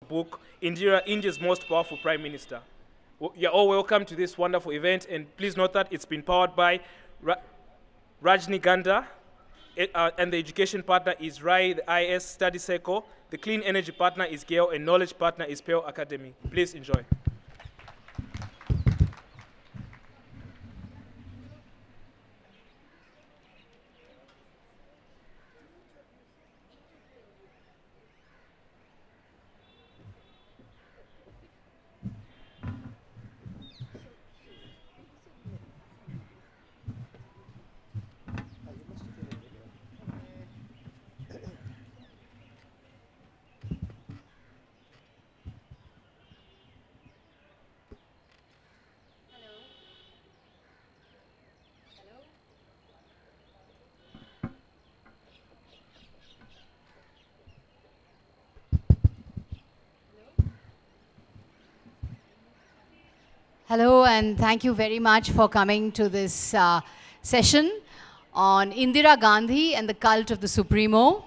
book, Indira, India's Most Powerful Prime Minister. You're all welcome to this wonderful event, and please note that it's been powered by Rajni Ganda, and the education partner is RAI, the IS Study Circle. The clean energy partner is GAIL, and knowledge partner is Pale Academy. Please enjoy. Hello, and thank you very much for coming to this session on Indira Gandhi and the cult of the supremo.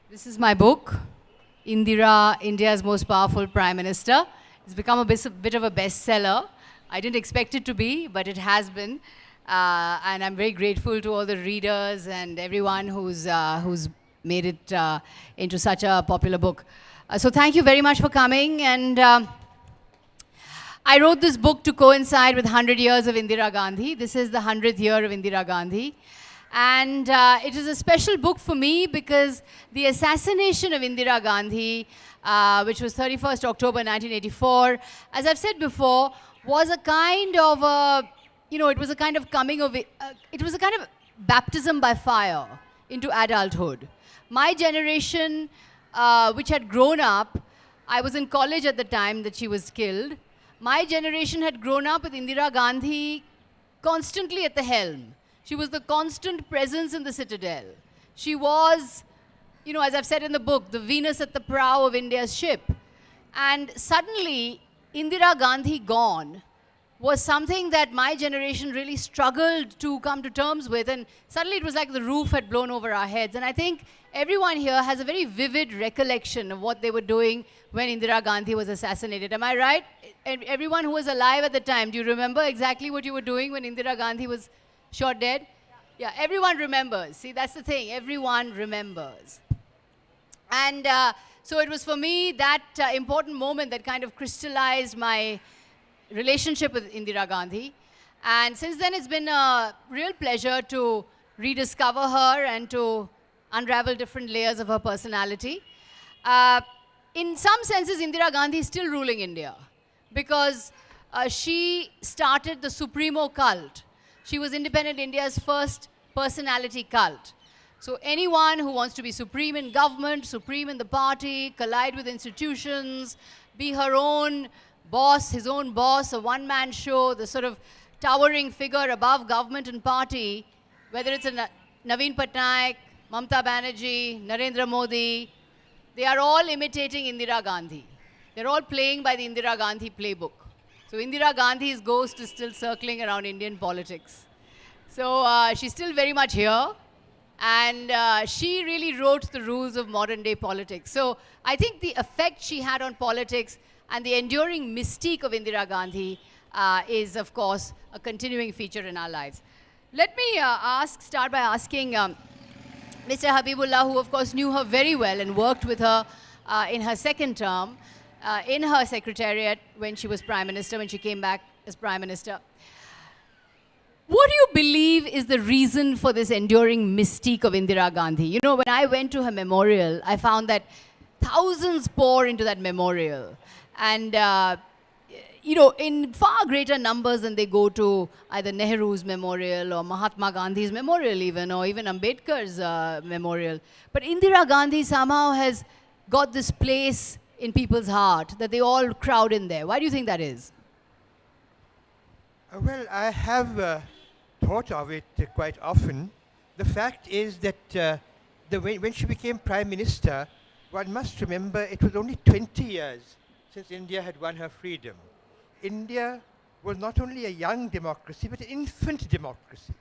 This is my book, Indira, India's Most Powerful Prime Minister. It's become a bit of a bestseller. I didn't expect it to be, but it has been. And I'm very grateful to all the readers and everyone who's made it into such a popular book. So thank you very much for coming. And I wrote this book to coincide with 100 years of Indira Gandhi. This is the 100th year of Indira Gandhi. And it is a special book for me because the assassination of Indira Gandhi, which was 31st October 1984, as I've said before, was a kind of it was a kind of it was a kind of baptism by fire into adulthood. My generation, which had grown up, I was in college at the time that she was killed. My generation had grown up with Indira Gandhi constantly at the helm. She was the constant presence in the citadel. She was, as I've said in the book, the Venus at the prow of India's ship. And suddenly, Indira Gandhi gone was something that my generation really struggled to come to terms with. And suddenly it was like the roof had blown over our heads. And I think everyone here has a very vivid recollection of what they were doing when Indira Gandhi was assassinated. Am I right? And everyone who was alive at the time, do you remember exactly what you were doing when Indira Gandhi was shot dead? Yeah, everyone remembers. See, that's the thing. Everyone remembers. And so it was for me that important moment that kind of crystallized my relationship with Indira Gandhi. And since then, it's been a real pleasure to rediscover her and to unravel different layers of her personality. In some senses, Indira Gandhi is still ruling India because she started the supremo cult. She was independent India's first personality cult. So anyone who wants to be supreme in government, supreme in the party, collide with institutions, be her own boss, his own boss, a one-man show, the sort of towering figure above government and party, whether it's a Naveen Patnaik, Mamta Banerjee, Narendra Modi, they are all imitating Indira Gandhi. They're all playing by the Indira Gandhi playbook. So Indira Gandhi's ghost is still circling around Indian politics. So she's still very much here. And she really wrote the rules of modern day politics. So I think the effect she had on politics and the enduring mystique of Indira Gandhi is, of course, a continuing feature in our lives. Let me start by asking Mr. Habibullah, who of course knew her very well and worked with her in her second term, in her secretariat when she was Prime Minister, when she came back as Prime Minister. What do you believe is the reason for this enduring mystique of Indira Gandhi? When I went to her memorial, I found that thousands pour into that memorial. And, in far greater numbers than they go to either Nehru's memorial or Mahatma Gandhi's memorial even, or even Ambedkar's memorial. But Indira Gandhi somehow has got this place in people's heart that they all crowd in there. Why do you think that is? Well, I have thought of it quite often. The fact is that when she became Prime Minister, one must remember it was only 20 years since India had won her freedom. India was not only a young democracy, but an infant democracy.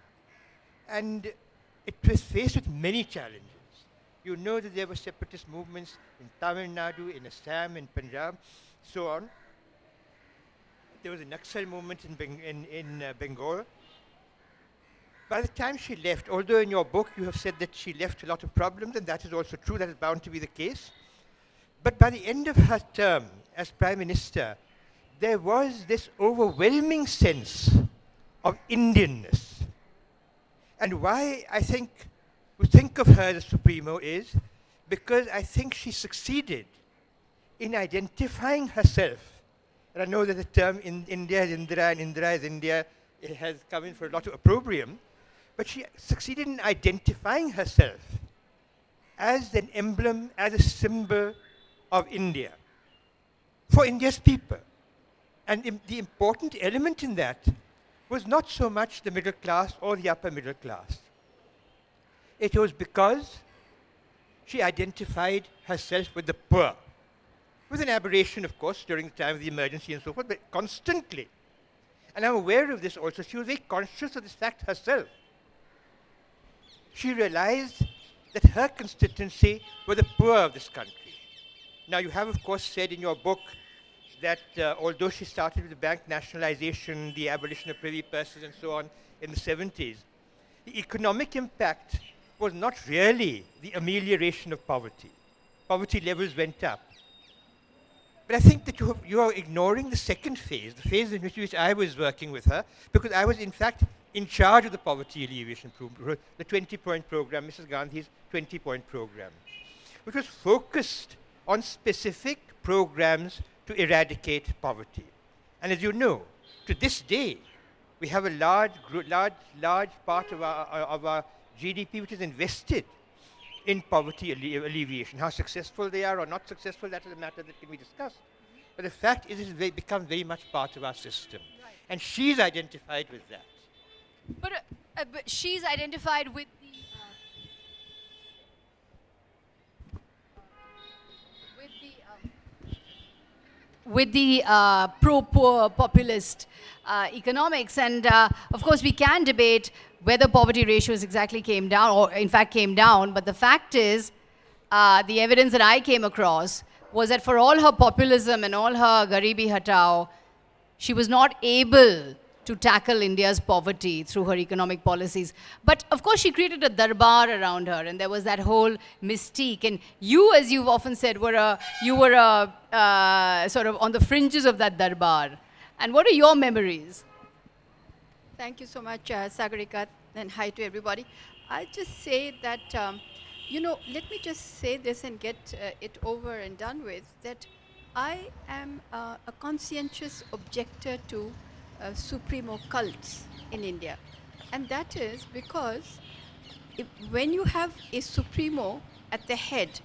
And it was faced with many challenges. You know that there were separatist movements in Tamil Nadu, in Assam, in Punjab, so on. There was a Naxal movement in Bengal. By the time she left, although in your book you have said that she left a lot of problems, and that is also true, that is bound to be the case. But by the end of her term as Prime Minister, there was this overwhelming sense of Indianness. And why I think we think of her as a supremo is because I think she succeeded in identifying herself. And I know that the term in India is Indira and Indira is India. It has come in for a lot of opprobrium. But she succeeded in identifying herself as an emblem, as a symbol of India, for India's people. And the important element in that was not so much the middle class or the upper middle class. It was because she identified herself with the poor. It was an aberration, of course, during the time of the emergency and so forth, but constantly. And I'm aware of this also. She was very conscious of this fact herself. She realized that her constituency were the poor of this country. Now, you have, of course, said in your book that although she started with the bank nationalization, the abolition of privy purses, and so on in the 70s, the economic impact was not really the amelioration of poverty. Poverty levels went up. But I think that you are ignoring the second phase, the phase in which I was working with her, because I was, in fact, in charge of the poverty alleviation program, the 20-point program, Mrs. Gandhi's 20-point program, which was focused on specific programs to eradicate poverty. And as you know, to this day, we have a large part of our GDP which is invested in poverty alleviation. How successful they are or not successful, that is a matter that can be discussed. But the fact is, it has become very much part of our system. Right. And she's identified with that. But she's identified with the pro-poor populist economics. And of course, we can debate whether poverty ratios exactly came down, or in fact came down. But the fact is, the evidence that I came across was that for all her populism and all her Garibi Hatao, she was not able to tackle India's poverty through her economic policies. But of course, she created a darbar around her, and there was that whole mystique. And you, as you've often said, were sort of on the fringes of that darbar. And what are your memories? Thank you so much, Sagarika, and hi to everybody. I'll just say that, let me just say this and get it over and done with, that I am a conscientious objector to supremo cults in India. And that is because when you have a supremo at the head,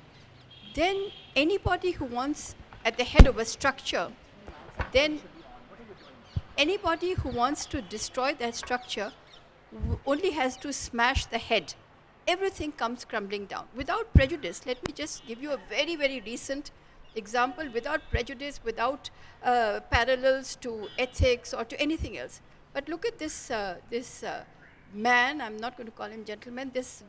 then anybody who wants at the head of a structure, then anybody who wants to destroy that structure only has to smash the head. Everything comes crumbling down. Without prejudice, let me just give you a very, very recent example, without prejudice, without parallels to ethics or to anything else. But look at this man, I'm not going to call him gentleman, this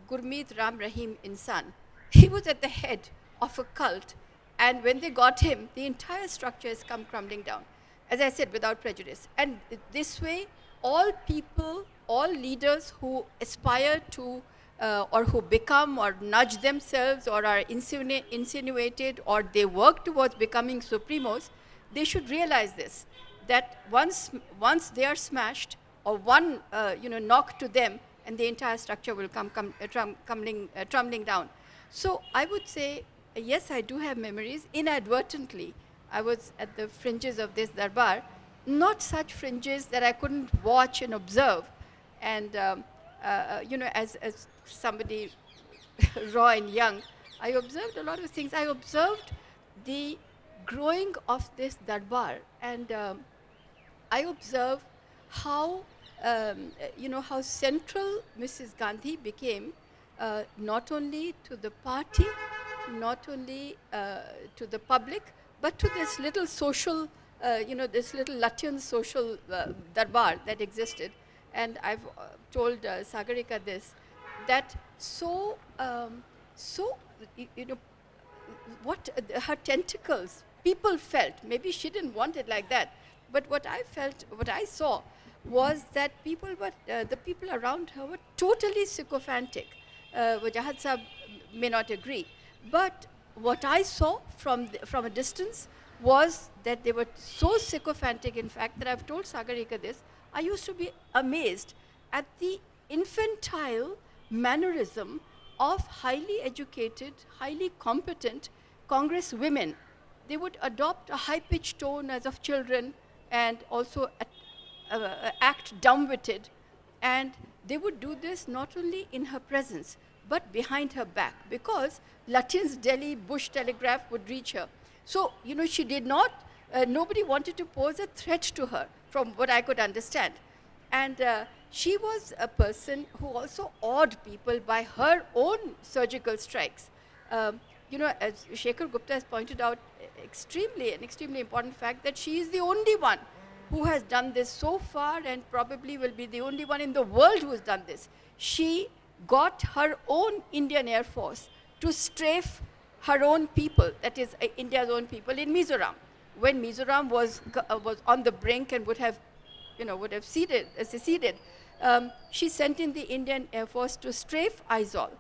Gurmeet Ram Rahim Insan. He was at the head of a cult, and when they got him, the entire structure has come crumbling down. As I said, without prejudice. And this way, all people, all leaders who aspire to or who become or nudge themselves or are insinuated or they work towards becoming supremos, they should realize this, that once they are smashed or one knock to them, and the entire structure will come tumbling down. So I would say, yes, I do have memories. Inadvertently, I was at the fringes of this darbar, not such fringes that I couldn't watch and observe. And as somebody raw and young, I observed a lot of things. I observed the growing of this darbar, and I observed how how central Mrs. Gandhi became, not only to the party, not only to the public, but to this little social, this little Latvian social darbar that existed. And I've told Sagarika this, that so so, you know, what her tentacles, people felt, maybe she didn't want it like that, but what I felt, what I saw was that people were, the people around her were totally sycophantic. Wajahat Sahab may not agree, but what I saw from a distance was that they were so sycophantic, in fact, that I've told Sagarika this. I used to be amazed at the infantile mannerism of highly educated, highly competent Congress women. They would adopt a high-pitched tone as of children and also act dumb-witted. And they would do this not only in her presence, but behind her back, because Latin's Delhi Bush telegraph would reach her. So, you know, she did not, nobody wanted to pose a threat to her, from what I could understand. And she was a person who also awed people by her own surgical strikes. You know, as Shekhar Gupta has pointed out, an extremely important fact, that she is the only one who has done this so far, and probably will be the only one in the world who has done this. She got her own Indian Air Force to strafe her own people, that is India's own people, in Mizoram. When Mizoram was on the brink and would have seceded, she sent in the Indian Air Force to strafe Aizawl.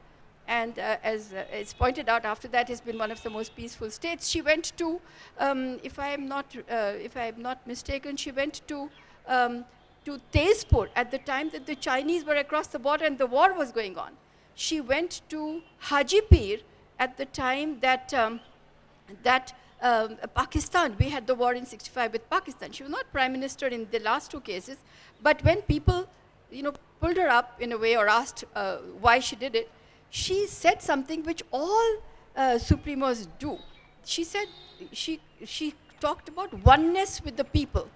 And as it's pointed out, after that has been one of the most peaceful states. She went to, if I am not mistaken, she went to Tezpur at the time that the Chinese were across the border and the war was going on. She went to Hajipir at the time that Pakistan, we had the war in '65 with Pakistan. She was not prime minister in the last two cases, but when people, you know, pulled her up in a way or asked why she did it, she said something which all supremos do. She said, she talked about oneness with the people,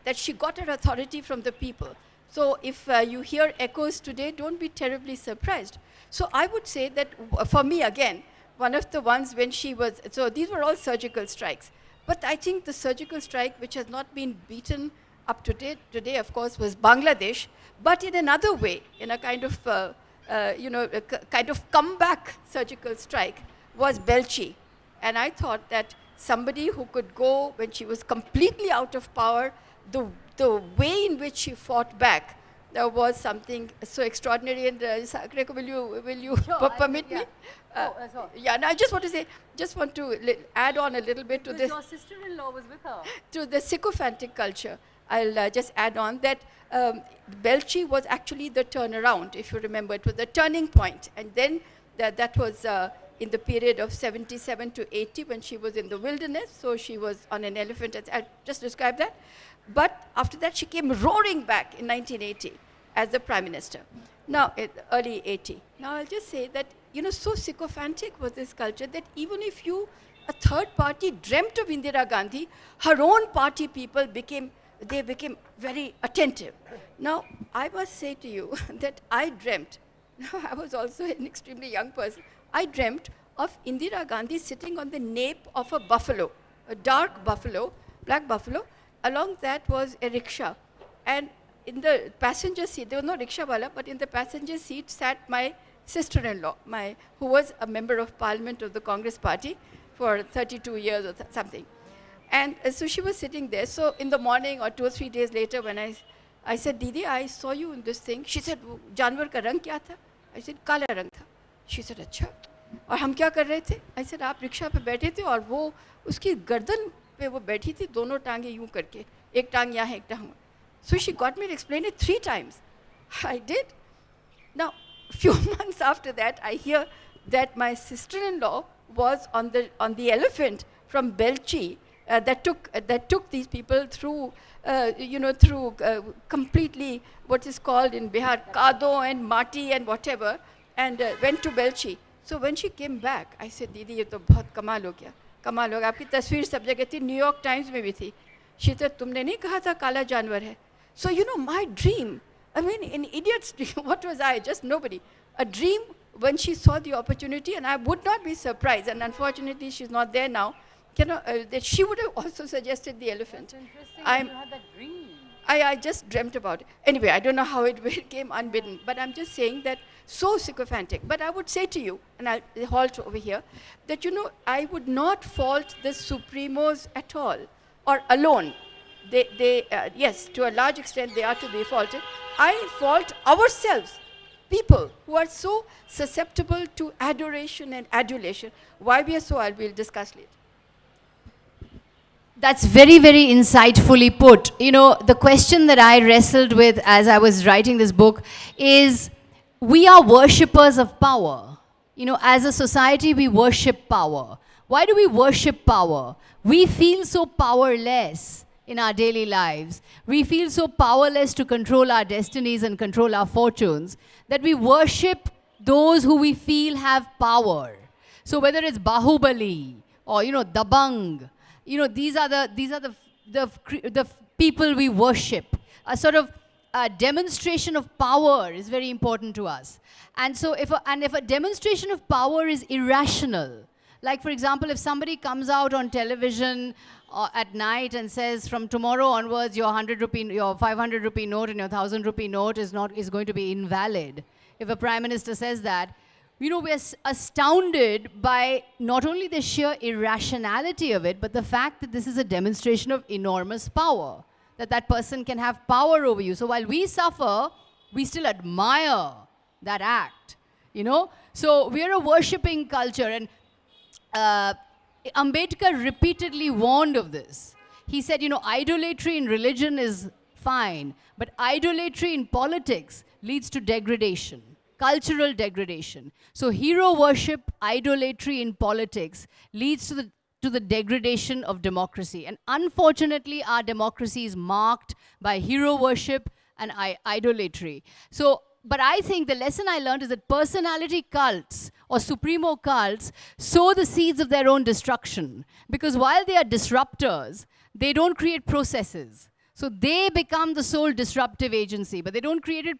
that she got her authority from the people. So if you hear echoes today, don't be terribly surprised. So I would say that for me, again, one of the ones when she was, so these were all surgical strikes. But I think the surgical strike which has not been beaten up to date today, of course, was Bangladesh, but in another way, in a kind of, kind of comeback surgical strike, was Belchi. And I thought that somebody who could go when she was completely out of power, the way in which she fought back, there was something so extraordinary. And Sagarika, will you permit me? Yeah, and I just want to say, add on a little bit to this. Your sister-in-law was with her. To the sycophantic culture, I'll just add on that Belchi was actually the turnaround, if you remember. It was the turning point. And then that was in the period of 77 to 80 when she was in the wilderness. So she was on an elephant. I'll just describe that. But after that, she came roaring back in 1980 as the prime minister. Now, early 80. Now, I'll just say that, you know, so sycophantic was this culture that even if a third party dreamt of Indira Gandhi, her own party people became very attentive. Now, I must say to you that I dreamt, I was also an extremely young person, I dreamt of Indira Gandhi sitting on the nape of a buffalo, a dark buffalo, black buffalo. Along that was a rickshaw. And in the passenger seat, there was no rickshaw wala, but in the passenger seat sat my sister-in-law, who was a member of parliament of the Congress party for 32 years or something. And so she was sitting there. So in the morning or 2 or 3 days later, when I said, Didi, I saw you in this thing. She said, जानवर का रंग क्या था? I said, काला रंग था. She said, अच्छा. और हम क्या कर रहे थे? I said, आप रिक्शा पे बैठे थे और वो उसकी गर्दन पे वो बैठी थी, दोनों टांगे यूं करके, एक टांग यहाँ, एक टांग. So she got me to explain it 3 times. I did. Now, few months after that, I hear that my sister-in-law was on the elephant from Belchi that took these people through, completely what is called in Bihar Kado and Mati and whatever, and went to Belchi. So when she came back, I said, Didi, ये तो बहुत कमाल हो गया, कमाल हो गया. आपकी तस्वीर सब जगह थी, न्यूयॉर्क टाइम्स में भी थी. She said, तुमने नहीं कहा था काला जानवर है? So you know, my dream, I mean, an idiot's dream. What was I? Just nobody. A dream when she saw the opportunity, and I would not be surprised. And unfortunately, she's not there now. That she would have also suggested the elephant. That's interesting. You had that dream. I just dreamt about it. Anyway, I don't know how it came unbidden, but I'm just saying that so sycophantic. But I would say to you, and I'll halt over here, that I would not fault the supremos at all, or alone. Yes, to a large extent they are to be faulted. I fault ourselves, people who are so susceptible to adoration and adulation. Why we are so, we'll discuss later. That's very, very insightfully put. The question that I wrestled with as I was writing this book is, we are worshippers of power. As a society, we worship power. Why do we worship power? We feel so powerless in our daily lives. We feel so powerless to control our destinies and control our fortunes that we worship those who we feel have power. So whether it's Bahubali or, Dabang, these are the people we worship. A sort of demonstration of power is very important to us. And so if a demonstration of power is irrational, like for example, if somebody comes out on television at night and says, from tomorrow onwards, your 500 rupee note and your 1,000 rupee note is going to be invalid. If a prime minister says that, we're astounded by not only the sheer irrationality of it, but the fact that this is a demonstration of enormous power, that person can have power over you. So while we suffer, we still admire that act, So we're a worshipping culture, and Ambedkar repeatedly warned of this. He said, idolatry in religion is fine, but idolatry in politics leads to degradation. Cultural degradation. So hero worship, idolatry in politics leads to the degradation of democracy. And unfortunately, our democracy is marked by hero worship and idolatry. But I think the lesson I learned is that personality cults or supremo cults sow the seeds of their own destruction. Because while they are disruptors, they don't create processes. So they become the sole disruptive agency, but they don't create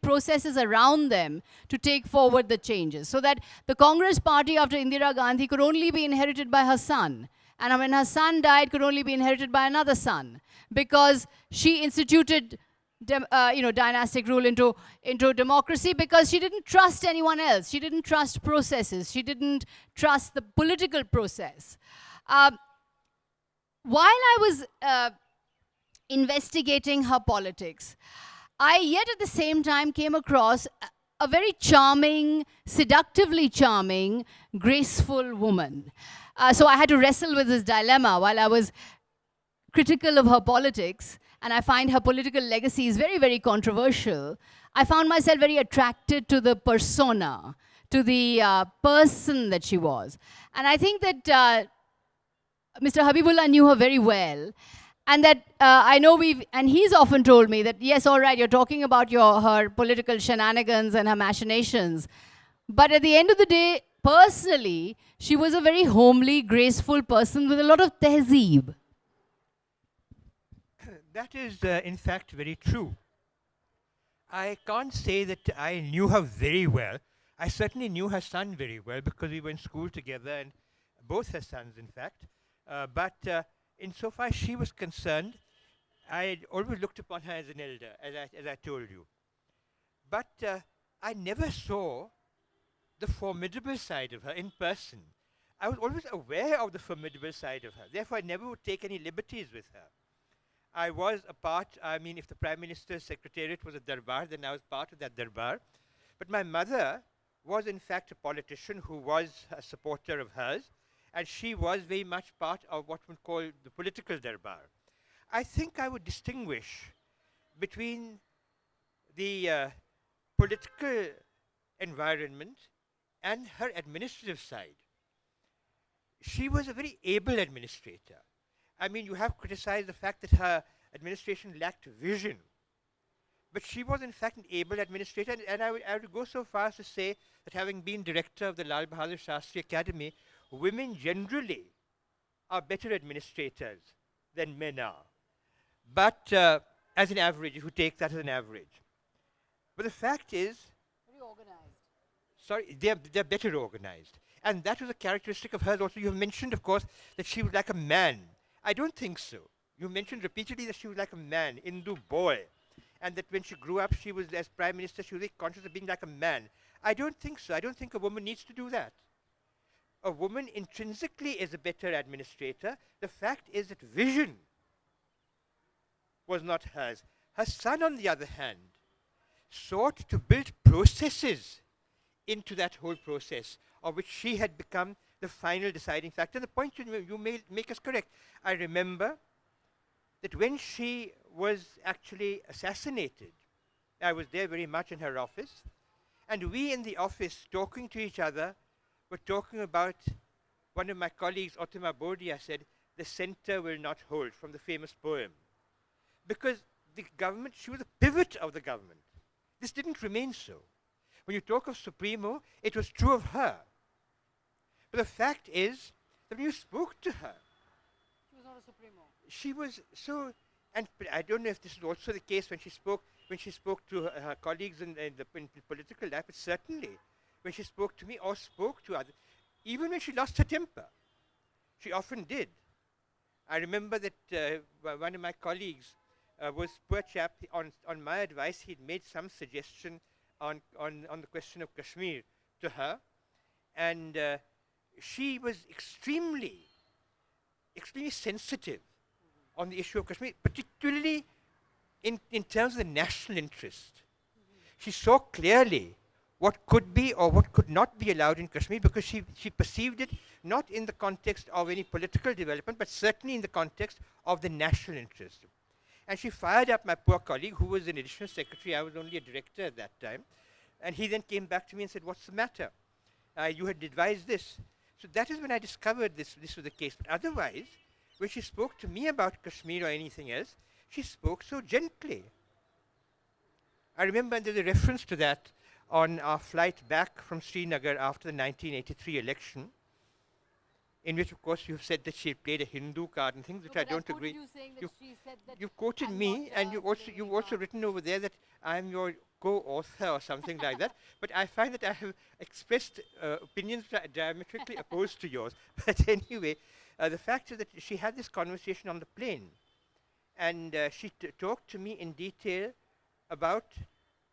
processes around them to take forward the changes. So that the Congress party after Indira Gandhi could only be inherited by her son. And when her son died, could only be inherited by another son. Because she instituted dynastic rule into democracy, because she didn't trust anyone else. She didn't trust processes. She didn't trust the political process. While I was investigating her politics, I yet at the same time came across a very charming, seductively charming, graceful woman. So I had to wrestle with this dilemma while I was critical of her politics, and I find her political legacy is very, very controversial. I found myself very attracted to the persona, to the person that she was. And I think that Mr. Habibullah knew her very well. And that I know and he's often told me that, yes, all right, you're talking about her political shenanigans and her machinations. But at the end of the day, personally, she was a very homely, graceful person with a lot of tehzeeb. That is, in fact, very true. I can't say that I knew her very well. I certainly knew her son very well because we were in school together, and both her sons, in fact. But insofar as she was concerned, I had always looked upon her as an elder, as I told you. But I never saw the formidable side of her in person. I was always aware of the formidable side of her. Therefore, I never would take any liberties with her. I was a part, if the Prime Minister's Secretariat was a darbar, then I was part of that darbar. But my mother was, in fact, a politician who was a supporter of hers, and she was very much part of what one call the political darbar. I think I would distinguish between the political environment and her administrative side. She was a very able administrator. You have criticized the fact that her administration lacked vision. But she was, in fact, an able administrator. And I would go so far as to say that having been director of the Lal Bahadur Shastri Academy, women generally are better administrators than men are. But as an average, if you take that as an average. But the fact is, very organized. Sorry, they're better organized. And that was a characteristic of hers also. You have mentioned, of course, that she was like a man. I don't think so. You mentioned repeatedly that she was like a man, Hindu boy, and that when she grew up, she was, as prime minister, she was very conscious of being like a man. I don't think so. I don't think a woman needs to do that. A woman intrinsically is a better administrator. The fact is that vision was not hers. Her son, on the other hand, sought to build processes into that whole process, of which she had become the final deciding factor. The point you make is correct. I remember that when she was actually assassinated, I was there very much in her office, and we in the office, talking to each other, were talking about one of my colleagues, Ottoma Bordia, said, "The center will not hold," from the famous poem. Because the government, she was the pivot of the government. This didn't remain so. When you talk of Supremo, it was true of her. But the fact is that when you spoke to her, She was not a Supremo. she was so, and I don't know if this is also the case when she spoke to her colleagues in political life, but certainly when she spoke to me or spoke to others, even when she lost her temper, she often did. I remember that one of my colleagues was, poor chap, on my advice, he'd made some suggestion on the question of Kashmir to her, and she was extremely sensitive on the issue of Kashmir, particularly in terms of the national interest. She saw clearly what could be or what could not be allowed in Kashmir, because she perceived it not in the context of any political development, but certainly in the context of the national interest. And she fired up my poor colleague, who was an additional secretary. I was only a director at that time. And he then came back to me and said, "What's the matter? You had advised this." So that is when I discovered this was the case. But otherwise, when she spoke to me about Kashmir or anything else, she spoke so gently. I remember there's a reference to that on our flight back from Srinagar after the 1983 election, in which, of course, you've said that she had played a Hindu card and things, which I don't agree. You've quoted me, and you've also written over there that I'm your co-author or something like that. But I find that I have expressed opinions that are diametrically opposed to yours. But anyway, the fact is that she had this conversation on the plane, and she talked to me in detail about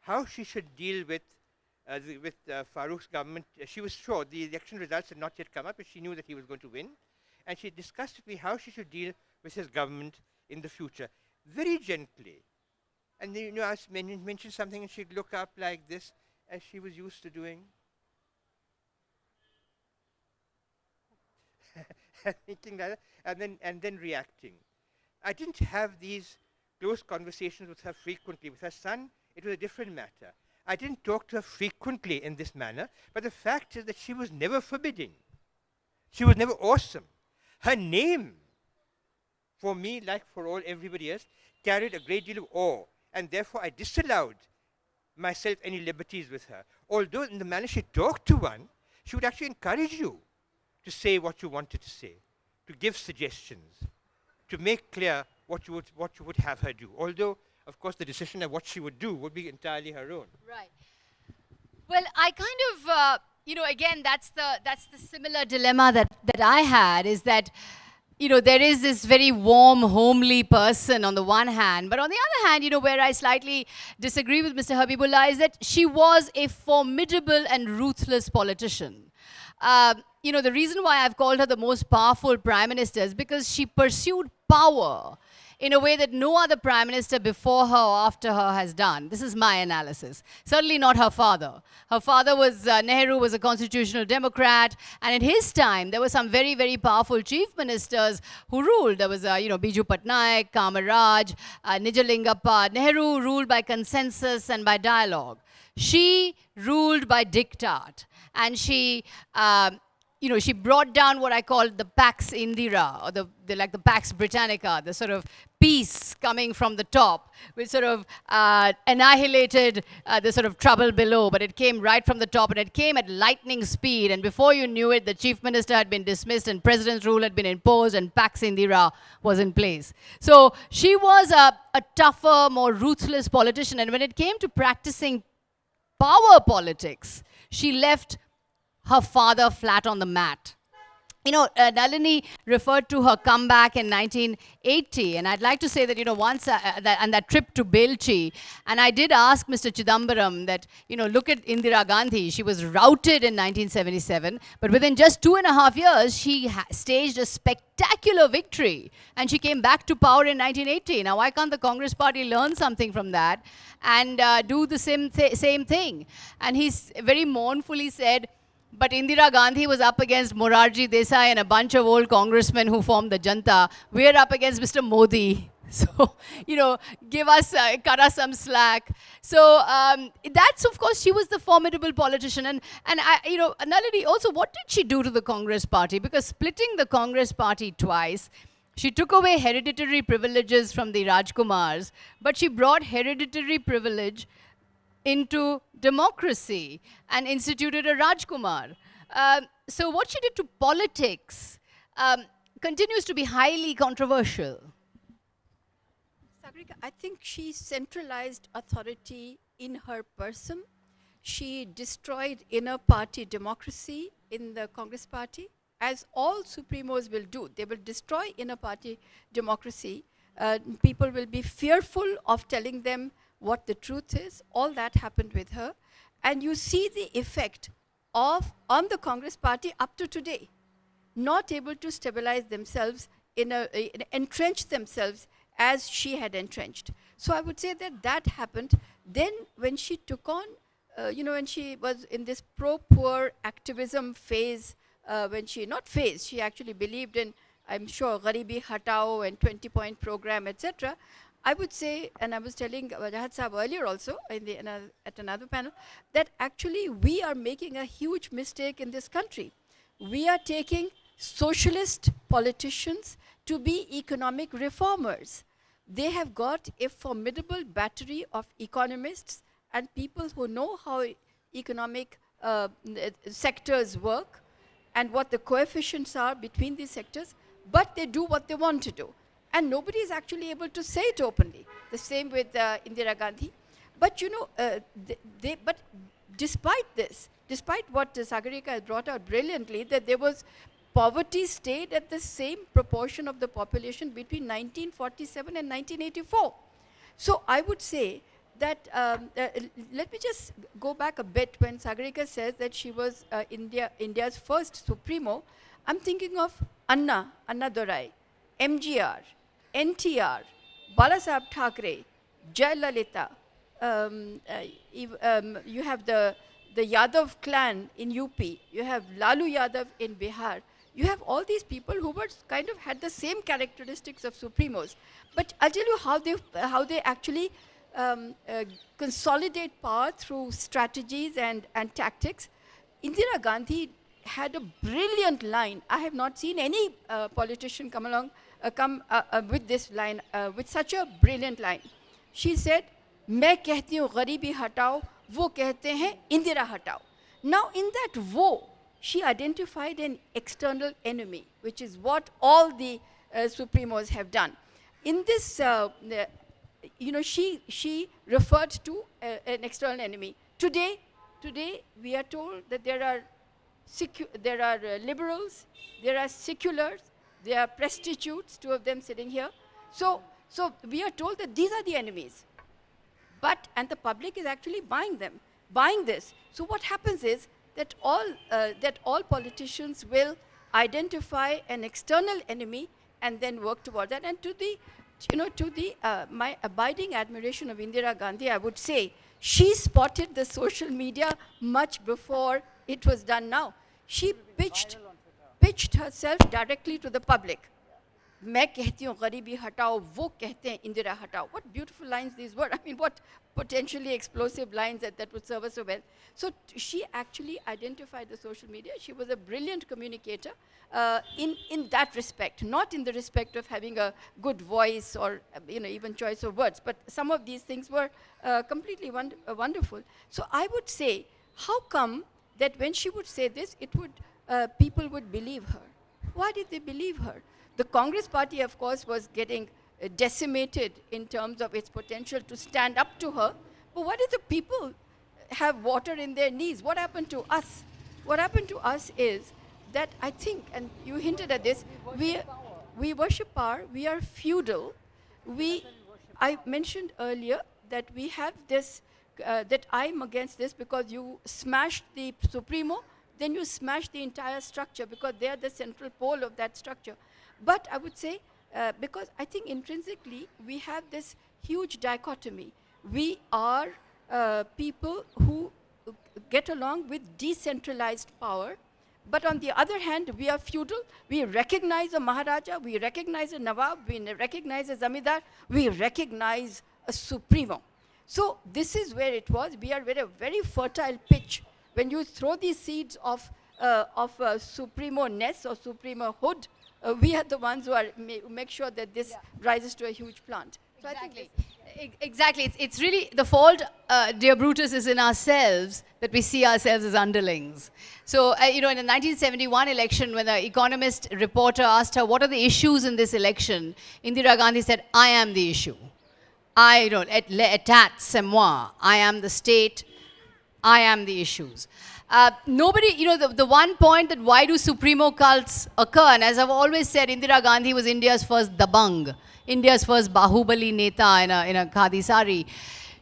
how she should deal with Farooq's government. She was sure the election results had not yet come up, but she knew that he was going to win. And she discussed with me how she should deal with his government in the future, very gently. And then, I mentioned something, and she'd look up like this, as she was used to doing. Thinking like that, and then reacting. I didn't have these close conversations with her frequently. With her son, it was a different matter. I didn't talk to her frequently in this manner, but the fact is that she was never forbidding. She was never awesome. Her name, for me, like for everybody else, carried a great deal of awe, and therefore I disallowed myself any liberties with her. Although in the manner she talked to one, she would actually encourage you to say what you wanted to say, to give suggestions, to make clear what you would have her do. Although, of course, the decision of what she would do would be entirely her own. Right. Well, I kind of, again, that's the similar dilemma that I had, is that, there is this very warm, homely person on the one hand, but on the other hand, where I slightly disagree with Mr. Habibullah is that she was a formidable and ruthless politician. The reason why I've called her the most powerful prime minister is because she pursued power in a way that no other prime minister before her or after her has done. This is my analysis. Certainly not her father. Her father was, Nehru was a constitutional Democrat, and in his time, there were some very, very powerful chief ministers who ruled. There was, Biju Patnaik, Kamaraj, Nijalingappa. Nehru ruled by consensus and by dialogue. She ruled by diktat, and she she brought down what I call the Pax Indira, or the Pax Britannica, the sort of peace coming from the top, which sort of annihilated the sort of trouble below. But it came right from the top, and it came at lightning speed. And before you knew it, the chief minister had been dismissed, and president's rule had been imposed, and Pax Indira was in place. So she was a tougher, more ruthless politician. And when it came to practicing power politics, she left her father flat on the mat. Nalini referred to her comeback in 1980, and I'd like to say that, once, that trip to Belchi, and I did ask Mr. Chidambaram that, look at Indira Gandhi. She was routed in 1977, but within just 2.5 years, she staged a spectacular victory, and she came back to power in 1980. Now, why can't the Congress Party learn something from that and do the same thing? And he's very mournfully said, but Indira Gandhi was up against Morarji Desai and a bunch of old congressmen who formed the Janta. We're up against Mr. Modi. So, give us, cut us some slack. So, that's, of course, she was the formidable politician. And Nalini, also, what did she do to the Congress Party? Because splitting the Congress Party twice, she took away hereditary privileges from the Rajkumars, but she brought hereditary privilege into democracy and instituted a Rajkumar. So what she did to politics continues to be highly controversial. Sagarika, I think she centralized authority in her person. She destroyed inner party democracy in the Congress Party, as all supremos will do. They will destroy inner party democracy. People will be fearful of telling them what the truth is. All that happened with her. And you see the effect on the Congress Party up to today, not able to stabilize themselves, entrench themselves as she had entrenched. So I would say that happened. Then when she took on, when she was in this pro-poor activism phase, she actually believed in, I'm sure, Garibi Hatao and 20-point program, etc. I would say, and I was telling Wajahat Sahab earlier also at another panel, that actually we are making a huge mistake in this country. We are taking socialist politicians to be economic reformers. They have got a formidable battery of economists and people who know how economic sectors work and what the coefficients are between these sectors, but they do what they want to do. And nobody is actually able to say it openly. The same with Indira Gandhi. But but despite this, despite what Sagarika has brought out brilliantly, that there was poverty stayed at the same proportion of the population between 1947 and 1984. So I would say that, let me just go back a bit when Sagarika says that she was India's first supremo. I'm thinking of Anna Dorai, MGR, NTR, Balasaheb Thackeray, Jayalalitha. You have the Yadav clan in UP. You have Lalu Yadav in Bihar. You have all these people who were kind of had the same characteristics of supremos. But I'll tell you how they actually consolidate power through strategies and tactics. Indira Gandhi had a brilliant line. I have not seen any politician come with this line, with such a brilliant line. She said, "मैं कहती हूँ गरीबी हटाओ, वो कहते हैं इंदिरा हटाओ." Now in that wo, she identified an external enemy, which is what all the supremos have done. In this, she referred to an external enemy. Today we are told that there are liberals, there are seculars, there are prostitutes, two of them sitting here. So we are told that these are the enemies. And the public is actually buying this. So what happens is that all politicians will identify an external enemy and then work toward that. And my abiding admiration of Indira Gandhi, I would say, she spotted the social media much before it was done now. She pitched herself directly to the public. मैं कहती हूँ गरीबी हटाओ, वो कहते हैं इंदिरा हटाओ. What beautiful lines these were. I mean, what potentially explosive lines that would serve us so well. So she actually identified the social media. She was a brilliant communicator in that respect, not in the respect of having a good voice or even choice of words. But some of these things were completely wonderful. So I would say, how come that when she would say this, people would believe her? Why did they believe her? The Congress Party, of course, was getting decimated in terms of its potential to stand up to her. But why did the people have water in their knees? What happened to us? What happened to us is that I think, and you hinted at this, we worship power, we are feudal. I mentioned earlier that we have this, that I'm against this because you smashed the supremo, then you smash the entire structure because they are the central pole of that structure. But I would say, because I think intrinsically we have this huge dichotomy. We are people who get along with decentralized power, but on the other hand, we are feudal. We recognize a Maharaja, we recognize a Nawab, we recognize a Zamindar, we recognize a Supremo. So this is where it was. We are at a very fertile pitch. When you throw these seeds of Supremo-ness or Supremo-hood, we are the ones who make sure that this rises to a huge plant. So Exactly. Exactly. It's really the fault, dear Brutus, is in ourselves that we see ourselves as underlings. So, in the 1971 election, when the Economist reporter asked her, what are the issues in this election? Indira Gandhi said, I am the issue. État, c'est moi. I am the state. I am the issues. Nobody, the one point that why do Supremo cults occur, and as I've always said, Indira Gandhi was India's first dabang, India's first Bahubali Neta in a khadi sari.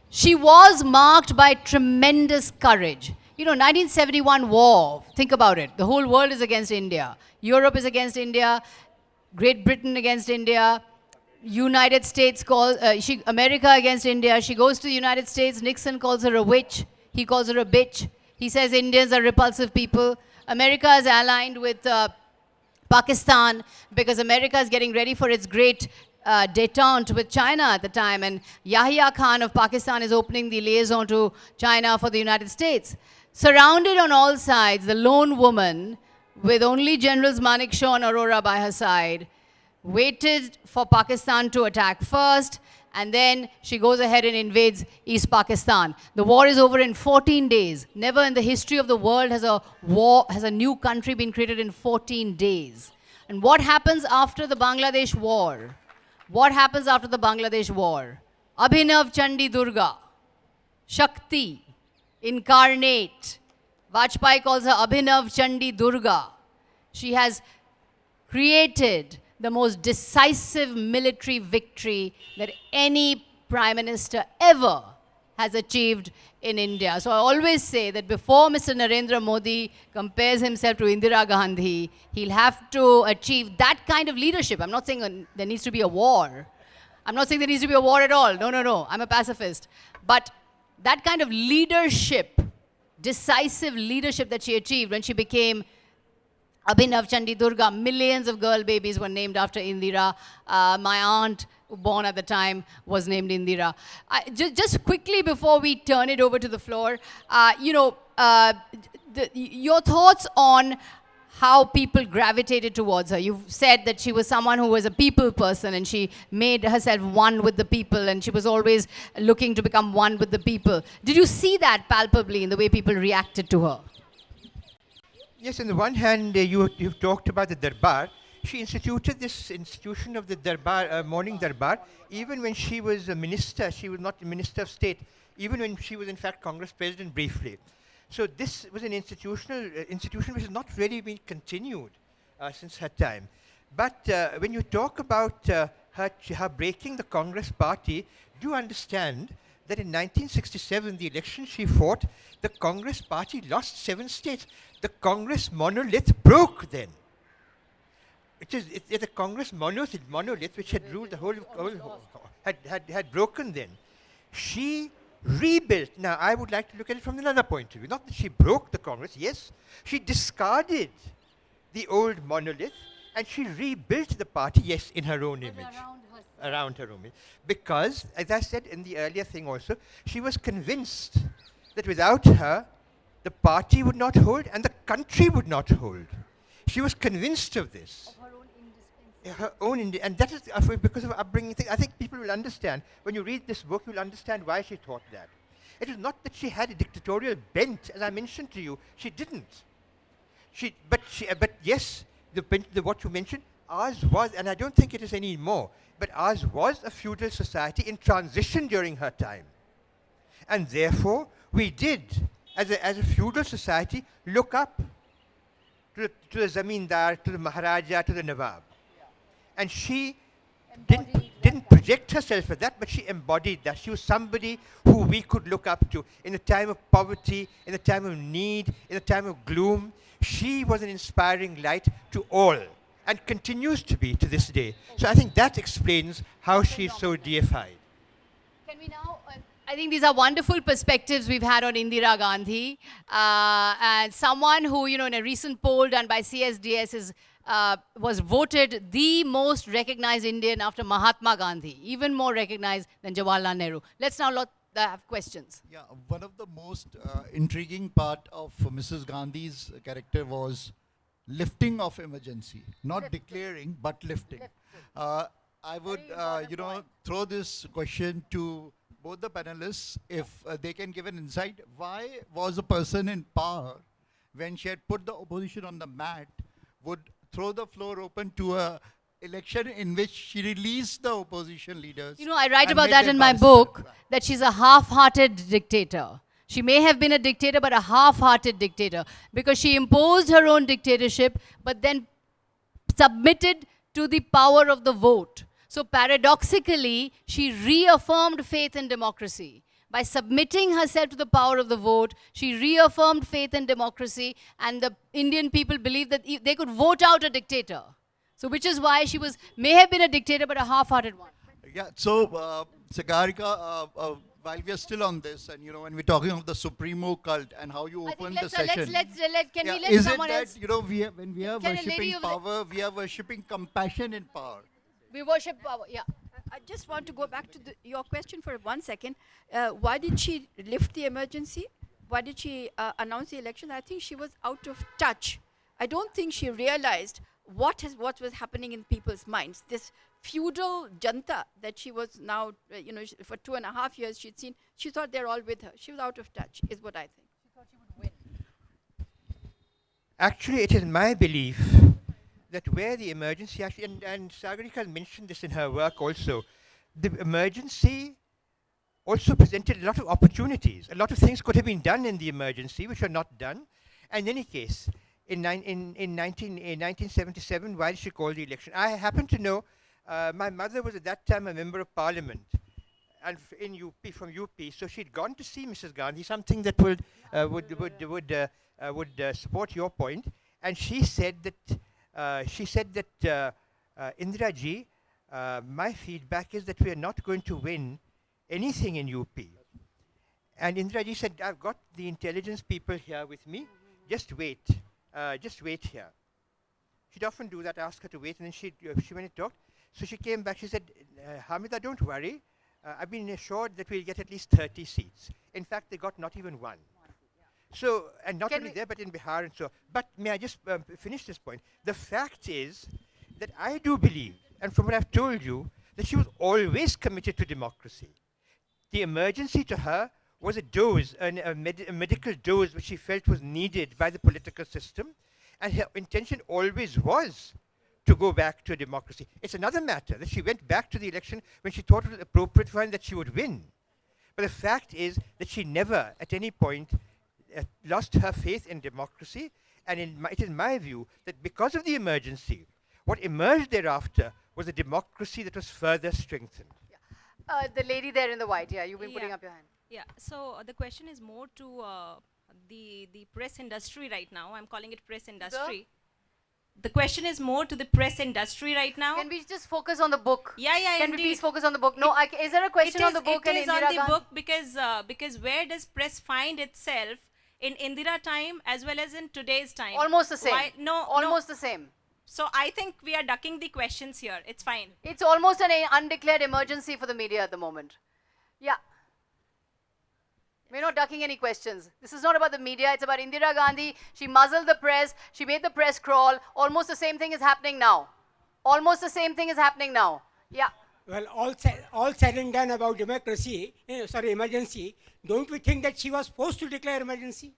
She was marked by tremendous courage. 1971 war, think about it. The whole world is against India. Europe is against India. Great Britain against India. United States America against India. She goes to the United States. Nixon calls her a witch. He calls her a bitch. He says Indians are repulsive people. America is aligned with Pakistan because America is getting ready for its great détente with China at the time. And Yahya Khan of Pakistan is opening the liaison to China for the United States. Surrounded on all sides, the lone woman, with only Generals Manekshaw and Arora by her side, waited for Pakistan to attack first, and then she goes ahead and invades East Pakistan. The war is over in 14 days. Never in the history of the world has a new country been created in 14 days. And what happens after the Bangladesh war? What happens after the Bangladesh war? Abhinav Chandi Durga, Shakti, incarnate. Vajpayee calls her Abhinav Chandi Durga. She has created the most decisive military victory that any prime minister ever has achieved in India. So I always say that before Mr. Narendra Modi compares himself to Indira Gandhi, he'll have to achieve that kind of leadership. I'm not saying there needs to be a war. I'm not saying there needs to be a war at all. No. I'm a pacifist. But that kind of leadership, decisive leadership that she achieved when she became Abhinav Chandi Durga, millions of girl babies were named after Indira. My aunt, born at the time, was named Indira. Just quickly before we turn it over to the floor, your thoughts on how people gravitated towards her. You've said that she was someone who was a people person and she made herself one with the people and she was always looking to become one with the people. Did you see that palpably in the way people reacted to her? Yes, on the one hand, you've talked about the Darbar. She instituted this institution of the Darbar, morning Darbar, even when she was a minister. She was not a minister of state, even when she was in fact Congress president briefly. So this was an institution which has not really been continued since her time. But when you talk about her breaking the Congress party, do understand that in 1967, the election she fought, the Congress party lost 7 states. The Congress monolith broke then. It's a Congress monolith which had ruled the whole had broken then. She rebuilt. Now, I would like to look at it from another point of view. Not that she broke the Congress, yes. She discarded the old monolith and she rebuilt the party, yes, in her own image. Around her own image. Because, as I said in the earlier thing also, she was convinced that without her, the party would not hold and the country would not hold. She was convinced of this. Of her own independence. And that is because of her upbringing. I think people will understand. When you read this book, you'll understand why she thought that. It is not that she had a dictatorial bent, as I mentioned to you. She didn't. But yes, what you mentioned, ours was, and I don't think it is anymore, but ours was a feudal society in transition during her time. And therefore, we did, as a feudal society, look up to the zamindar, to the maharaja, to the nawab. And she didn't project herself as that, but she embodied that. She was somebody who we could look up to in a time of poverty, in a time of need, in a time of gloom. She was an inspiring light to all and continues to be to this day. So I think that explains how she's so deified. Can we now? I think these are wonderful perspectives we've had on Indira Gandhi, and someone who, you know, in a recent poll done by CSDS was voted the most recognized Indian after Mahatma Gandhi, even more recognized than Jawaharlal Nehru. Let's now have questions. Yeah, one of the most intriguing part of Mrs. Gandhi's character was lifting of emergency, not declaring, but lifting. I would, throw this question to both the panelists, if they can give an insight. Why was a person in power, when she had put the opposition on the mat, would throw the floor open to a election in which she released the opposition leaders? You know, I write and about made that them in my bounce book, back? that she's a half-hearted dictator. She may have been a dictator, but a half-hearted dictator, because she imposed her own dictatorship, but then submitted to the power of the vote. So paradoxically, she reaffirmed faith in democracy. By submitting herself to the power of the vote, she reaffirmed faith in democracy, and the Indian people believed that they could vote out a dictator. So which is why she may have been a dictator, but a half-hearted one. Yeah, so Sagarika, while we are still on this, and when we're talking of the supremo cult and how you I think opened the let's, session, can we let is it someone that else? when we are Can a lady worshipping of the- power, we are worshipping compassion in power? We worship power, yeah. I just want to go back to your question for 1 second. Why did she lift the emergency? Why did she announce the election? I think she was out of touch. I don't think she realized what was happening in people's minds. This feudal janta that she was now, for 2.5 years she'd seen, she thought they're all with her. She was out of touch, is what I think. She thought she would win. Actually, it is my belief that where the emergency actually, and Sagarika mentioned this in her work also, the emergency also presented a lot of opportunities. A lot of things could have been done in the emergency, which were not done. And in any case, in 1977, while she called the election, I happen to know my mother was at that time a member of parliament, and in UP, from UP. So she'd gone to see Mrs. Gandhi, something that would support your point. And she said that Indira ji, my feedback is that we are not going to win anything in UP. And Indira ji said, I've got the intelligence people here with me. Just wait here. She'd often do that, ask her to wait, and then she went and talked. So she came back, she said, Hamida, don't worry. I've been assured that we'll get at least 30 seats. In fact, they got not even one. So, and not only there, but in Bihar and so. But may I just finish this point? The fact is that I do believe, and from what I've told you, that she was always committed to democracy. The emergency to her was a dose, a medical dose which she felt was needed by the political system, and her intention always was to go back to a democracy. It's another matter that she went back to the election when she thought it was appropriate for her and that she would win. But the fact is that she never, at any point, lost her faith in democracy, and it is my view that because of the emergency, what emerged thereafter was a democracy that was further strengthened. Yeah. The lady there in the white, yeah, you've been putting up your hand. Yeah, so the question is more to the press industry right now. I'm calling it press industry. The question is more to the press industry right now. Can we just focus on the book? Yeah, Can we indeed. please focus on the book? No, is there a question on the book? It is on the Gandhi? book because where does press find itself in Indira time as well as in today's time? Almost the same. Almost the same. So I think we are ducking the questions here. It's fine. It's almost an undeclared emergency for the media at the moment. Yeah. We're not ducking any questions. This is not about the media. It's about Indira Gandhi. She muzzled the press. She made the press crawl. Almost the same thing is happening now. Almost the same thing is happening now. Yeah. Well, all said and done about democracy, emergency, don't we think that she was forced to declare emergency?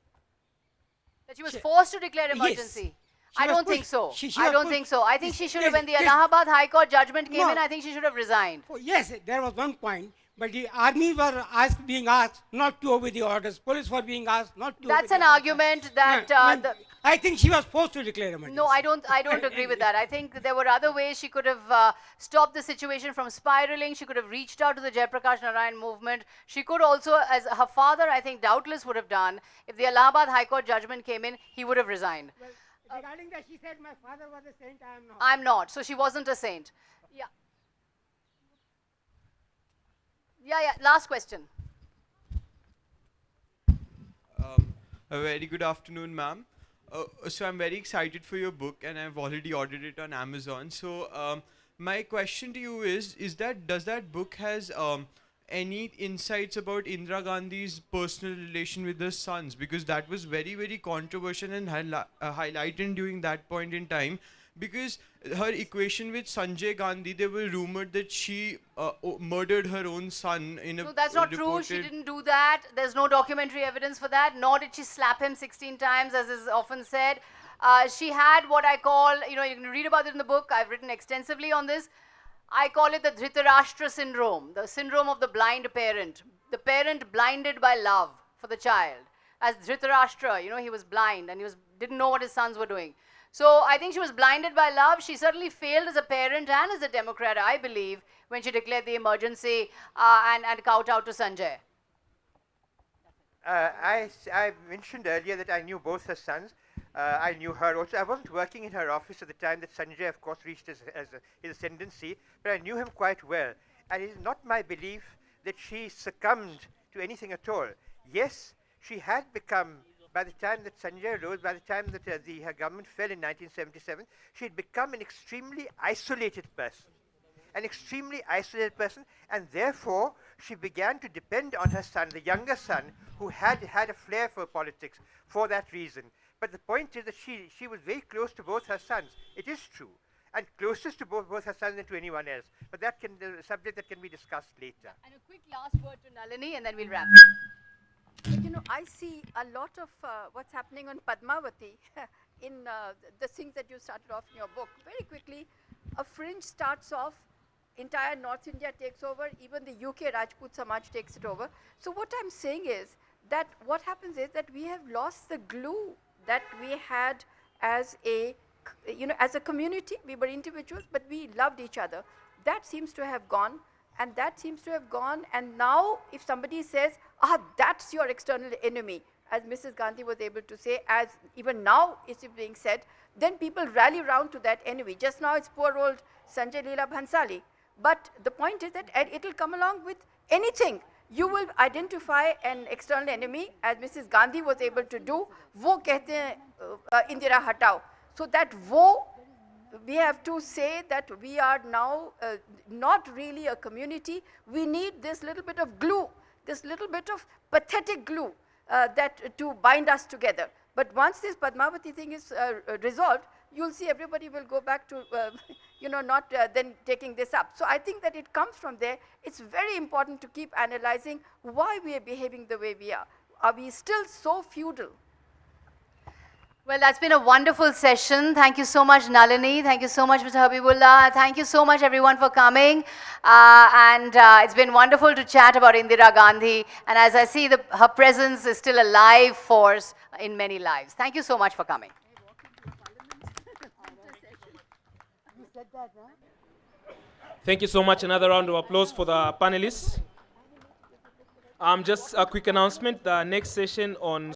That she was forced to declare emergency. She I was don't think pushed. so. She I was don't pushed. think so. I think she should have, when the Yes. Allahabad High Court judgment came No. in, I think she should have resigned. Oh, yes, there was one point But the army were being asked not to obey the orders. Police were being asked not to That's obey an the orders. argument that I think she was forced to declare emergency. no, I don't agree with that. I think there were other ways she could have stopped the situation from spiraling. She could have reached out to the Jayaprakash Narayan movement. She could also, as her father, I think, doubtless would have done. If the Allahabad High Court judgment came in, he would have resigned. Well, regarding that, she said, my father was a saint, I am not. I'm not. So she wasn't a saint. Yeah. Yeah. Last question. A very good afternoon, ma'am. So I'm very excited for your book, and I've already ordered it on Amazon. So my question to you is that does that book has any insights about Indira Gandhi's personal relation with her sons? Because that was very, very controversial and highlighted during that point in time. Because her equation with Sanjay Gandhi, they were rumored that she murdered her own son in a No, that's not true. She didn't do that. There's no documentary evidence for that. Nor did she slap him 16 times, as is often said. She had what I call, you can read about it in the book. I've written extensively on this. I call it the Dhritarashtra syndrome, the syndrome of the blind parent. The parent blinded by love for the child. As Dhritarashtra, he was blind and didn't know what his sons were doing. So I think she was blinded by love. She certainly failed as a parent and as a Democrat, I believe, when she declared the emergency and kowtowed to Sanjay. I mentioned earlier that I knew both her sons. I knew her also. I wasn't working in her office at the time that Sanjay, of course, reached his ascendancy, but I knew him quite well. And it is not my belief that she succumbed to anything at all. Yes, she had become, by the time that Sanjay rose, by the time that her government fell in 1977, she had become an extremely isolated person. And therefore she began to depend on her son, the younger son, who had a flair for politics for that reason. But the point is that she was very close to both her sons. It is true. And closest to both her sons than to anyone else. But that's a subject that can be discussed later. And a quick last word to Nalini, and then we'll wrap. I see a lot of what's happening on Padmavati in the things that you started off in your book. Very quickly, a fringe starts off, entire North India takes over, even the UK Rajput Samaj takes it over. So what I'm saying is that what happens is that we have lost the glue that we had as a community. We were individuals, but we loved each other. That seems to have gone. And now if somebody says, that's your external enemy, as Mrs. Gandhi was able to say, as even now is being said, then people rally round to that enemy. Just now it's poor old Sanjay Leela Bhansali. But the point is that it will come along with anything. You will identify an external enemy, as Mrs. Gandhi was able to do. Wo kehte hain Indira hatao. So that wo, we have to say that we are now not really a community. We need this little bit of glue, this little bit of pathetic glue that to bind us together. But once this Padmavati thing is resolved, you'll see everybody will go back to, not then taking this up. So I think that it comes from there. It's very important to keep analyzing why we are behaving the way we are. Are we still so feudal? Well, that's been a wonderful session. Thank you so much, Nalini. Thank you so much, Mr. Habibullah. Thank you so much, everyone, for coming. It's been wonderful to chat about Indira Gandhi. And as I see, her presence is still a live force in many lives. Thank you so much for coming. Thank you so much. Another round of applause for the panelists. Just a quick announcement. The next session on